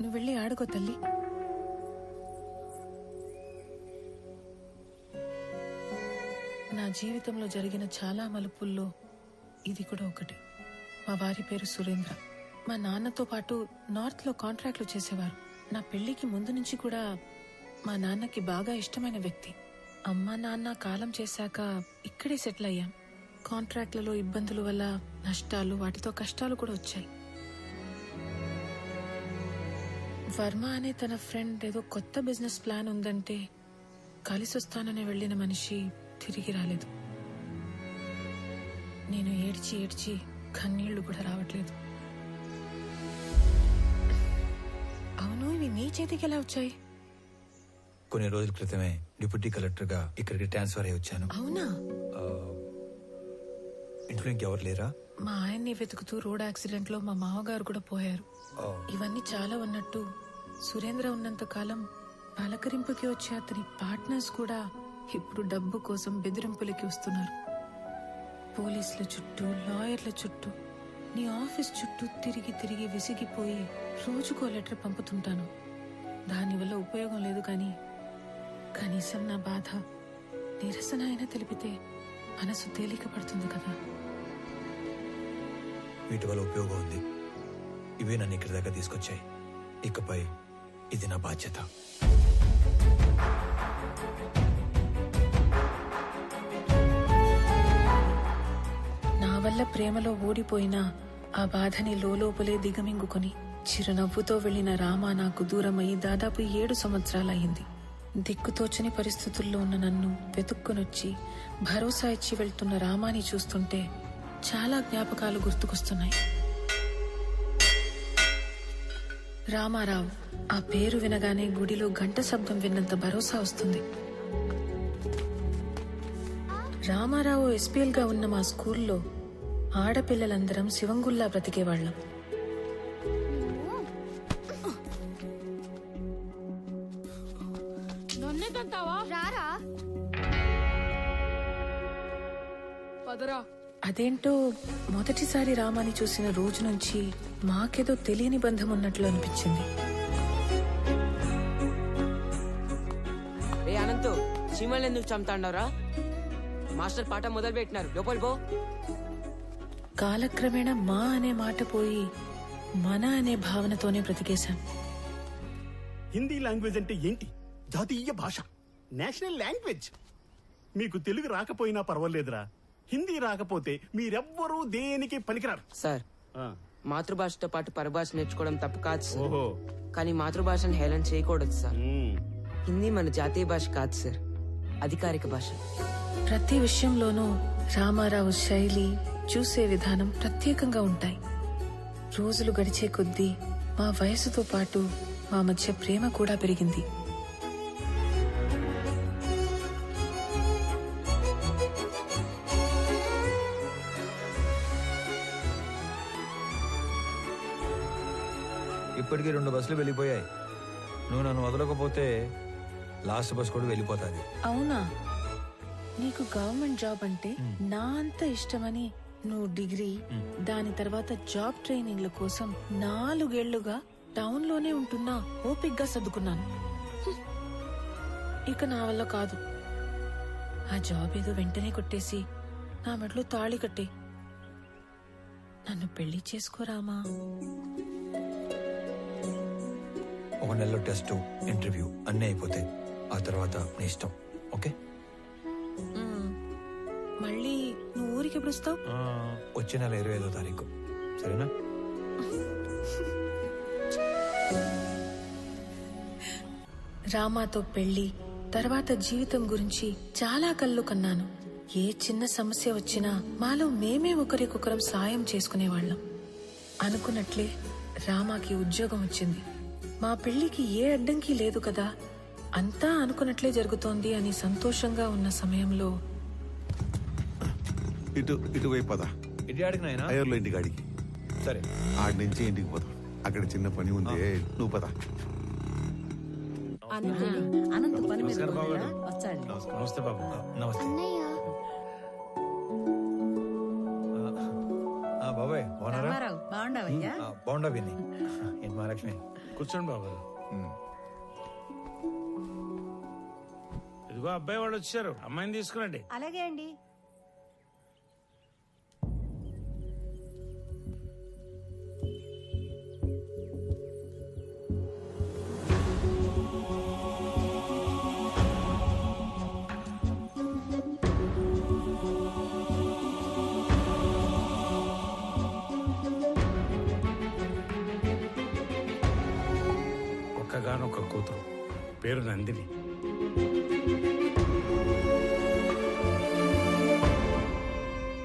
నువ్వు వెళ్ళి ఆడుకో తల్లి. నా జీవితంలో జరిగిన చాలా మలుపుల్లో ఇది కూడా ఒకటి. మా వారి పేరు సురేంద్ర. మా నాన్నతో పాటు నార్త్ లో కాంట్రాక్ట్లు చేసేవారు. నా పెళ్లికి ముందు నుంచి కూడా మా నాన్నకి బాగా ఇష్టమైన వ్యక్తి. అమ్మా నాన్న కాలం చేశాక ఇక్కడే సెటిల్ అయ్యాం. కాంట్రాక్ట్లలో ఇబ్బందుల వల్ల నష్టాలు, వాటితో కష్టాలు కూడా వచ్చాయి. వర్మ అనే తన ఫ్రెండ్ ఏదో కొత్త బిజినెస్ ప్లాన్ ఉందంటే కలిసొస్తానని వెళ్లిన మనిషి తిరిగి రాలేదు. నేను ఏడ్చి ఏడ్చి కన్నీళ్లు కూడా రావట్లేదు. అవును, ఇవి నీ చేతికి ఎలా వచ్చాయి? కొన్ని రోజుల క్రితమే డిప్యూటీ కలెక్టర్ గా ఇక్కడికి ట్రాన్స్ఫర్ అయ్యి వచ్చాను. అవునా? ఇంట్లో ఇంకెవరు లేరా? మా ఆయన్ని వెతుకుతూ రోడ్ యాక్సిడెంట్ లో మా మామగారు కూడా పోయారు. ఇవన్నీ చాలా ఉన్నట్టు సురేంద్ర ఉన్నంత కాలం పలకరింపుకి వచ్చే అతని పార్ట్నర్స్ కూడా ఇప్పుడు డబ్బు కోసం బెదిరింపులకి వస్తున్నారు. పోలీసుల చుట్టూ, లాయర్ల చుట్టూ, నీ ఆఫీస్ చుట్టూ తిరిగి తిరిగి విసిగిపోయి రోజుకో లెటర్ పంపుతుంటాను. దానివల్ల ఉపయోగం లేదు, కానీ కనీసం నా బాధ, నిరసన అయినా తెలిపితే మనసు తేలిక పడుతుంది కదా. వీటి వల్ల ఉపయోగం ఉంది. ఇవే నన్ను ఇక్కడి దాకా తీసుకొచ్చాయి. ఇకపై ఇది నా బాధ్యత. నా వల్ల ప్రేమలో ఓడిపోయినా ఆ బాధని లోపలే దిగమింగుకొని చిరునవ్వుతో వెళ్లిన రామ నాకు దూరమయ్యి దాదాపు 7 సంవత్సరాలయ్యింది. దిక్కుతోచని పరిస్థితుల్లో ఉన్న నన్ను వెతుక్కునొచ్చి భరోసా ఇచ్చి వెళ్తున్న రామాని చూస్తుంటే చాలా జ్ఞాపకాలు గుర్తుకొస్తున్నాయి. రామారావు, ఆ పేరు వినగానే గుడిలో గంట శబ్దం విన్నంత భరోసా వస్తుంది. రామారావు ఎస్పీఎల్ గా ఉన్న మా స్కూల్లో ఆడపిల్లలందరం శివంగుల్లా బ్రతికేవాళ్లం. అదేంటో మొదటిసారి రామాని చూసిన రోజు నుంచి మాకేదో తెలియని బంధం ఉన్నట్లు అనిపించింది. అనంతు, చీమల్ని ఎందుకు చంపుతాండవరా? మాస్టర్ పాట మొదలు పెట్టినారు, లోపల పో. కాలక్రమేణా మా అనే మాట పోయి మన అనే భావనతోనే బ్రతికేశాం. హిందీ లాంగ్వేజ్ అంటే ఏంటి? జాతీయ భాష, నేషనల్ లాంగ్వేజ్. మీకు తెలుగు రాకపోయినా పర్వాలేదురా, హిందీ రాకపోతే మీరెవ్వరూ దేనికి పనికిరారు. సార్, మాతృభాషతో పాటు పరభాష నేర్చుకోవడం తప్పు కాదు సార్. ఓహో, కానీ మాతృభాషను హేళన చేయకూడదు సార్. హిందీ మన జాతీయ భాష కాదు సార్, అధికారిక భాష. ప్రతి విషయంలోనూ రామారావు శైలి, చూసే విధానం ప్రత్యేకంగా ఉంటాయి. రోజులు గడిచే కొద్దీ మా వయసుతో పాటు మా మధ్య ప్రేమ కూడా పెరిగింది. ఇప్పటికీ 2 బస్సులు వెళ్ళిపోయాయి. నువ్వు నన్ను వదలకపోతే లాస్ట్ బస్ కూడా వెళ్ళిపోతాది. అవునా? నీకు గవర్నమెంట్ జాబ్ అంటే నా అంత ఇష్టమని నువ్వు డిగ్రీ, దాని తర్వాత జాబ్ ట్రైనింగ్ల కోసం 4 ఏళ్లుగా టౌన్ లోనే ఉంటున్నా ఓపిగ్గా సర్దుకున్నాను. ఇక నా వల్ల కాదు. ఆ జాబ్ ఏదో వెంటనే కొట్టేసి నా మెడలో తాళి కట్టే నన్ను పెళ్లి చేసుకోరామా. 1 నెలలో టెస్ట్, ఇంటర్వ్యూ అన్నీ అయిపోతాయి. ఆ తర్వాత నీ ఇష్టం. ఓకే? మళ్ళీ నువ్వు ఊరికి ఎప్పుడు వస్తావు? వచ్చే నెల 25వ తారీఖు. సరేనా? రామాతో పెళ్లి తర్వాత జీవితం గురించి చాలా కళ్ళు కన్నాను. ఏ చిన్న సమస్య వచ్చినా మాలో మేమే ఒకరికొకరం సాయం చేసుకునేవాళ్లం. అనుకున్నట్లే రామాకి ఉద్యోగం వచ్చింది. మా పెళ్లికి ఏ అడ్డంకి లేదు కదా, అంతా అనుకున్నట్లే జరుగుతోంది అని సంతోషంగా ఉన్న సమయంలో ఇటువైపు పద. ఇటు ఆడికి నాయనా? అయ్యర్లో ఇంటికి ఆడికి. సరే, ఆడి నుంచి ఇంటికి పోదాం. అక్కడ చిన్న పని ఉంది, నువ్వు పద. అనంత పని మీద వచ్చాడు. నమస్తే బాబు. నమస్తే బాబాయ్. రామారావు, బాగుండవా? అయ్యా బాగుండా విని ఏంటి మహాలక్ష్మి కూర్చోండి బాబు. ఇదిగో అబ్బాయి వాళ్ళు వచ్చారు, అమ్మాయిని తీసుకురండి. అలాగే అండి. ఒక్కగానొక్క కూతురు, పేరు నందిని.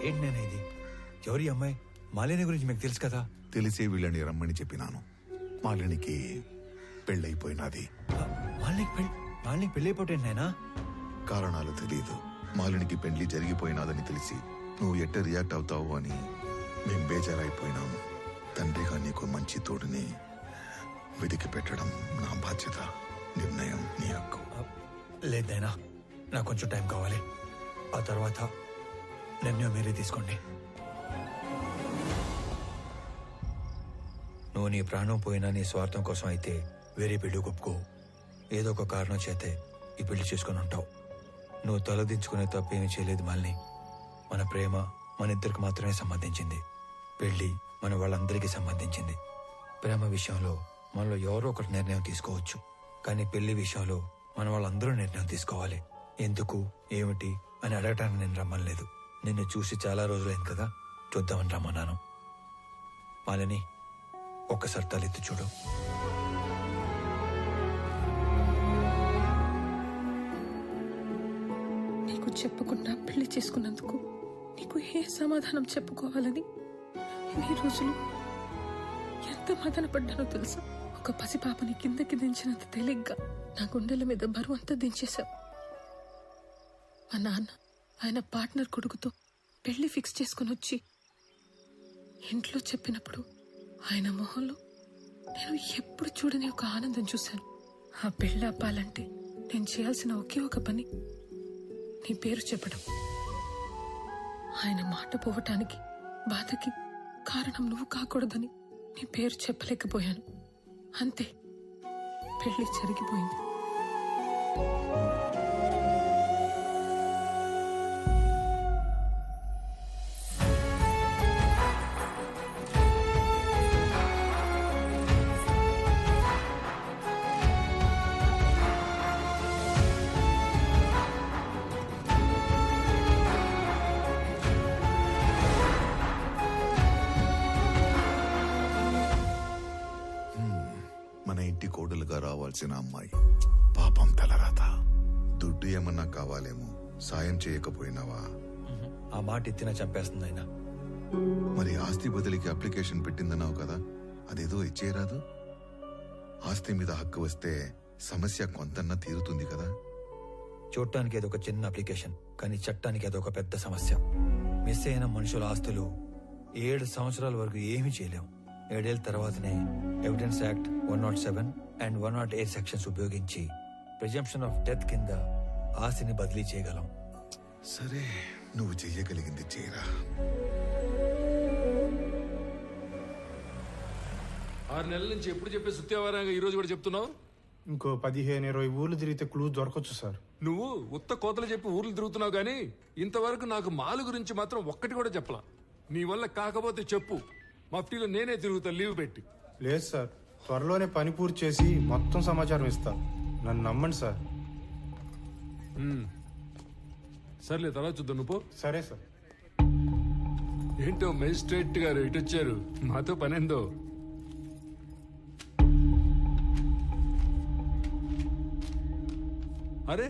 ఏంటి నేను ఇది ఎవరి అమ్మాయి? మాలిని గురించి మీకు తెలుసు కదా. తెలిసే వీళ్ళని రమ్మని చెప్పినాను. మాలినికి పెళ్ళైపోయినది. మాలినికి పెళ్ళైపోతే నాయనా? కారణాలు తెలియదు. మాలినికి పెళ్లి జరిగిపోయినాదని తెలిసి నువ్వు ఎట్ట రియాక్ట్ అవుతావు అని మేం బేజారైపోయినాము. తండ్రిగా నీకు మంచి తోడుని వెతికి పెట్టడం నా బాధ్యత. నిర్ణయం నీ హక్కు. లేదైనా నాకు కొంచెం టైం కావాలి. ఆ తర్వాత నిర్ణయం మీరే తీసుకోండి. నువ్వు నీ ప్రాణం పోయినా నీ స్వార్థం కోసం అయితే వేరే పెళ్లి ఒప్పుకో. ఏదో ఒక కారణం చేతే ఈ పెళ్లి చేసుకుని ఉంటావు. నువ్వు తలదించుకునే తప్పేమీ చేయలేదు మాలిని. మన ప్రేమ మన ఇద్దరికి మాత్రమే సంబంధించింది. పెళ్లి మన వాళ్ళందరికీ సంబంధించింది. ప్రేమ విషయంలో మనలో ఎవరో ఒకటి నిర్ణయం తీసుకోవచ్చు, కానీ పెళ్లి విషయంలో మన వాళ్ళందరూ నిర్ణయం తీసుకోవాలి. ఎందుకు ఏమిటి అని అడగటానికి నేను రమ్మనలేదు. నిన్ను చూసి చాలా రోజులైంది కదా, చూద్దామని రమ్మన్నాను. మాలిని, ఒక్కసారి తలెత్తి చూడు. నీకు చెప్పకుండా పెళ్లి చేసుకున్నందుకు నీకు ఏ సమాధానం చెప్పుకోవాలని ఇన్ని రోజులు ఎంత మదన పడ్డానో తెలుసా? ఒక పసిపాపని కిందకి దించినంత తేలిగ్గా నా గుండెల మీద బరువు అంతా దించేశావు. మా నాన్న ఆయన పార్ట్నర్ కొడుకుతో పెళ్లి ఫిక్స్ చేసుకుని వచ్చి ఇంట్లో చెప్పినప్పుడు ఆయన మొహంలో నేను ఎప్పుడు చూడని ఒక ఆనందం చూశాను. ఆ పెళ్లి ఆపాలంటే నేను చేయాల్సిన ఒకే ఒక పని నీ పేరు చెప్పడం. ఆయన మాట పోవటానికి బాధకి కారణం నువ్వు కాకూడదని నీ పేరు చెప్పలేకపోయాను. అంతే, పెళ్లి జరిగిపోయింది. మన ఇంటి కోడలుగా రావాల్సిన అమ్మాయి పాపం తలరాత. దుడ్డు ఏమన్నా కావాలేమో, సాయం చేయకపోయినావా? ఆ మాట ఎత్తినా చంపేస్తుంది ఆయన. మరి ఆస్తి బదిలీకి అప్లికేషన్ పెట్టిందన్నావు కదా, అదేదో ఇచ్చేయరాదు? ఆస్తి మీద హక్కు వస్తే సమస్య కొంతన్నా తీరుతుంది కదా. చూడటానికి ఏదో ఒక చిన్న అప్లికేషన్, కానీ చట్టానికి అదొక పెద్ద సమస్య. మిస్ అయిన మనుషుల ఆస్తులు 7 సంవత్సరాల వరకు ఏమీ చేయలేం. 7 ఏళ్ల తర్వాతనే ఎవిడెన్స్ యాక్ట్ 107 అండ్ 108 సెక్షన్స్ ఉపయోగించి ప్రిజంప్షన్ ఆఫ్ డెత్ కింద ఆస్తిని బదిలీ చేయగలం. సరే, నువ్వు చెయ్యగలిగింది చేయరా. 6 నెలల నుంచి ఎప్పుడు చెప్పే సుత్యావారంగా ఈ రోజు కూడా చెప్తున్నావు? ఇంకో 15-20 ఊర్లు తిరిగితే క్లూ దొరకచ్చు సార్. నువ్వు ఉత్త కోతలు చెప్పి ఊర్లు తిరుగుతున్నావు గానీ ఇంతవరకు నాకు మాలు గురించి మాత్రం ఒక్కటి కూడా చెప్పలా. నీ వల్ల కాకపోతే చెప్పు, మఫ్టీలో నేనే తిరుగుతా లీవ్ పెట్టి. లేదు సార్, త్వరలోనే పని పూర్తి చేసి మొత్తం సమాచారం ఇస్తా. నన్ను నమ్మండి సార్. సర్లే, తర్వాత చూద్దాం. నువ్వు సరే సార్. ఏంటో మేజిస్ట్రేట్ గారు ఇటు వచ్చారు, మాతో పనేందో. అరే,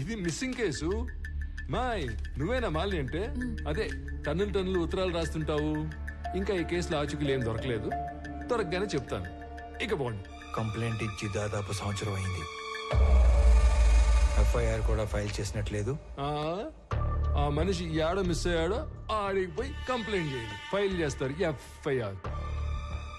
ఇది మిస్సింగ్ కేసు. మాయ్, నువ్వేనా మాలి అంటే? అదే టన్నులు ఉత్తరాలు రాస్తుంటావు. ఇంకా ఈ కేసులో ఆచూకీలు ఏం దొరకలేదు, దొరకగానే చెప్తాను. ఇక పోండి. కంప్లైంట్ ఇచ్చి దాదాపు సంవత్సరం అయింది. ఎఫ్ఐఆర్ కూడా ఫైల్ చేసినట్లేదు. ఆ మనిషి ఏడో మిస్ అయ్యాడో ఆడికి పోయి కంప్లైంట్ చేయండి, ఫైల్ చేస్తారు ఎఫ్ఐఆర్.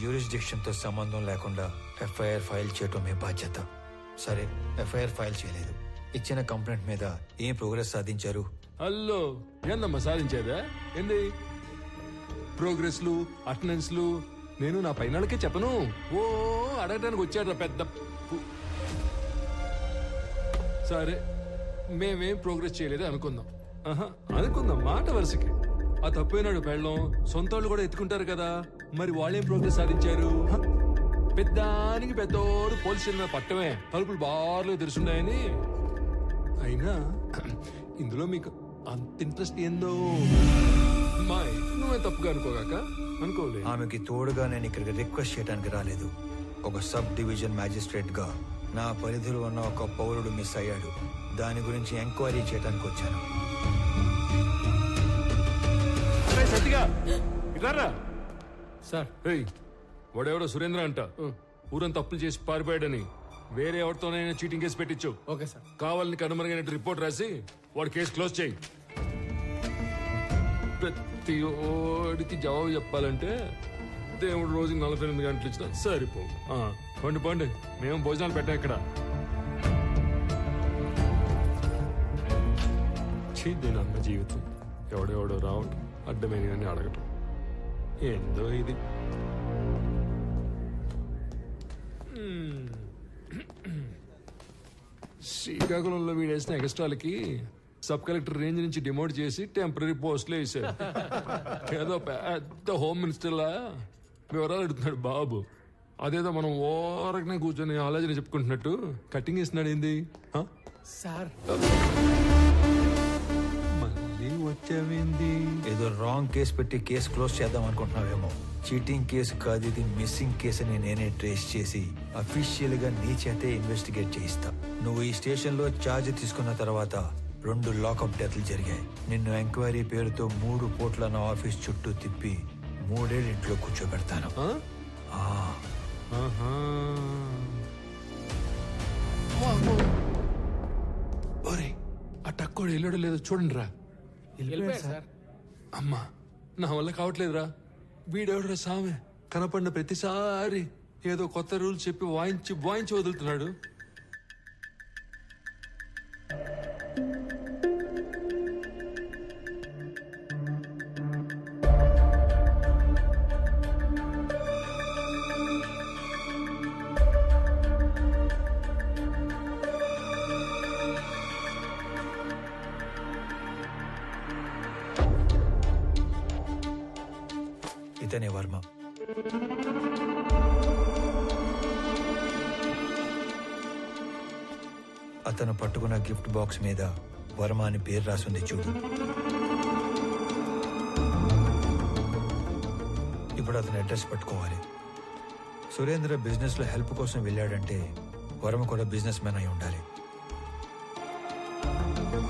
జ్యూరిస్డిక్షన్ తో సంబంధం లేకుండా ఎఫ్ఐఆర్ ఫైల్ చేయటం మీ బాధ్యత. సరే, ఎఫ్ఐఆర్ ఫైల్ చేయలేదు. ఇచ్చిన కంప్లైంట్ మీద ఏం ప్రోగ్రెస్ సాధించారు? హలో, ఏందమ్మా సాధించేదా? ఏంది ప్రోగ్రెస్లు, అటెండెన్స్లు, నేను నా పైనకే చెప్పను. ఓ అడగడానికి వచ్చాడు పెద్ద సరే మేమేం ప్రోగ్రెస్ చేయలేదు అనుకుందాం. అనుకుందాం మాట వరుసకి. ఆ తప్పైనాడు పెళ్ళం సొంత వాళ్ళు కూడా ఎత్తుకుంటారు కదా, మరి వాళ్ళేం ప్రోగ్రెస్ సాధించారు? పెద్దానికి పెద్దోడు పోలీస్ స్టేషన్ మీద పట్టమే, తలుపులు బార్లు తెరుచున్నాయని. అయినా ఇందులో మీకు అంత ఇంట్రెస్ట్ ఏందో మాయ్, నువ్వే తప్పుగా అనుకోగాక. అనుకోలే. ఆమెకి తోడుగా నేను ఇక్కడికి రిక్వెస్ట్ చేయడానికి రాలేదు. ఒక సబ్ డివిజన్ మ్యాజిస్ట్రేట్ గా నా పరిధిలో ఉన్న ఒక పౌరుడు మిస్ అయ్యాడు, దాని గురించి ఎంక్వైరీ చేయడానికి వచ్చాను. సార్ వాడెవడో సురేంద్ర అంట, ఊరంతా తప్పులు చేసి పారిపోయాడని వేరే ఎవరితోనైనా చీటింగ్ కేసు పెట్టించు. Okay sir. కావాలని కనుమరుగైనట్టు రిపోర్ట్ రాసి వాడు కేసు క్లోజ్ చేయి. ప్రతి ఓడికి జవాబు చెప్పాలంటే దేవుడు రోజుకి 48 గంటలు ఇచ్చినా సరిపో. పండి పండి, మేము భోజనాలు పెట్టాం ఇక్కడ. దీని అన్న జీవితం ఎవడెవడో రావటం, అడ్డమైన అడగటం, ఏందో ఇది. శ్రీకాకుళంలో వీడేసిన ఎక్స్ట్రాలకి సబ్ కలెక్టర్ రేంజ్ నుంచి డిమోట్ చేసి టెంపరీ పోస్టులు వేసాడు. ఏదో పెద్ద హోమ్ మినిస్టర్లా వివరాలు అడుగుతున్నాడు బాబు. అదేదో మనం ఓరకనే కూర్చొని ఆలోచన చెప్పుకుంటున్నట్టు కటింగ్ ఇస్తున్నాడు. ఏంది సార్? మళ్ళీ వచ్చావేంది? ఏదో రాంగ్ కేసు పెట్టి కేసు క్లోజ్ చేద్దాం అనుకుంటున్నావేమో. చీటింగ్ కేసు కాదు ఇది, మిస్సింగ్ కేసు అని నేనే ట్రేస్ చేసి అఫీషియల్ గా నీ చేతే ఇన్వెస్టిగేట్ చేయిస్తా. నువ్వు ఈ స్టేషన్ లో ఛార్జ్ తీసుకున్న తర్వాత 2 లాకప్ డెత్లు జరిగాయి. నిన్ను ఎంక్వైరీ పేరుతో 3 పూట్ల నా ఆఫీస్ చుట్టూ తిప్పి 3 ఏళ్ళు ఇంట్లో కూర్చోబెడతాను. ఆ టక్కోడు వెళ్ళాడో లేదో చూడండి రా. అమ్మా నా వల్ల కావట్లేదురా. వీడెవడరా సామె, కనపడిన ప్రతిసారి ఏదో కొత్త రూల్స్ చెప్పి వాయించి వదులుతున్నాడు. ఇతనే వర్మ. అతను పట్టుకున్న గిఫ్ట్ బాక్స్ మీద వర్మ అని పేరు రాసింది చూడు. ఇప్పుడు అతని అడ్రస్ పట్టుకోవాలి. సురేంద్ర బిజినెస్ లో హెల్ప్ కోసం వెళ్ళాడంటే వర్మ కూడా బిజినెస్ మ్యాన్ అయి ఉండాలి.